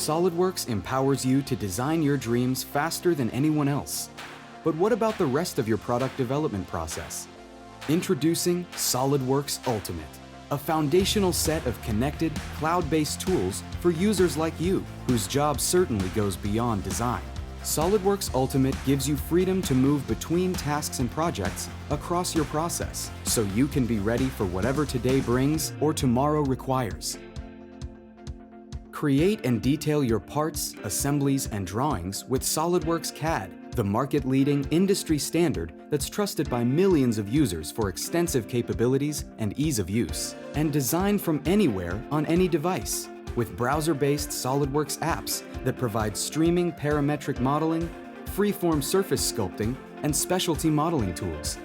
Solidworks empowers you to design your dreams faster than anyone else. But what about the rest of your product development process? Introducing SolidWorks Ultimate, a foundational set of connected, cloud-based tools for users like you, whose job certainly goes beyond design. SolidWorks Ultimate gives you freedom to move between tasks and projects across your process, so you can be ready for whatever today brings or tomorrow requires. Create and detail your parts, assemblies, and drawings with SolidWorks CAD, the market-leading industry standard that's trusted by millions of users for extensive capabilities and ease of use, and designed from anywhere on any device, with browser-based SolidWorks apps that provide streaming parametric modeling, freeform surface sculpting, and specialty modeling tools.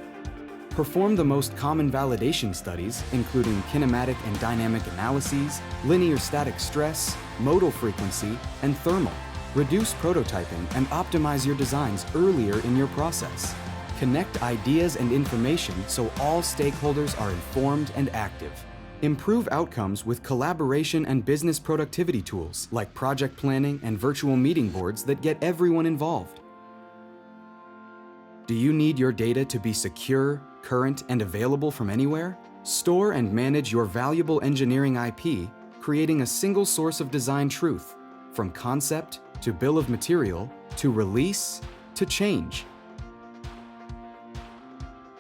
Perform the most common validation studies, including kinematic and dynamic analyses, linear static stress, modal frequency, and thermal. Reduce prototyping and optimize your designs earlier in your process. Connect ideas and information so all stakeholders are informed and active. Improve outcomes with collaboration and business productivity tools like project planning and virtual meeting boards that get everyone involved. Do you need your data to be secure, current, and available from anywhere? Store and manage your valuable engineering IP, creating a single source of design truth, from concept to bill of material to release to change.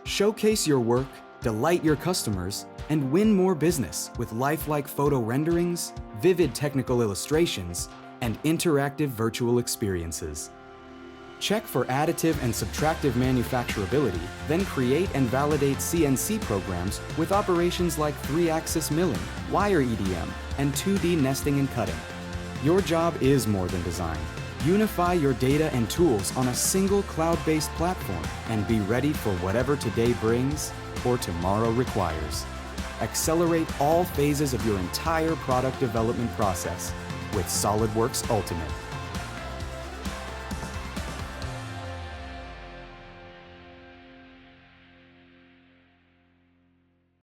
Showcase your work, delight your customers, and win more business with lifelike photo renderings, vivid technical illustrations, and interactive virtual experiences. Check for additive and subtractive manufacturability, then create and validate CNC programs with operations like 3-axis milling, wire EDM, and 2D nesting and cutting. Your job is more than design. Unify your data and tools on a single cloud-based platform and be ready for whatever today brings or tomorrow requires. Accelerate all phases of your entire product development process with SolidWorks Ultimate.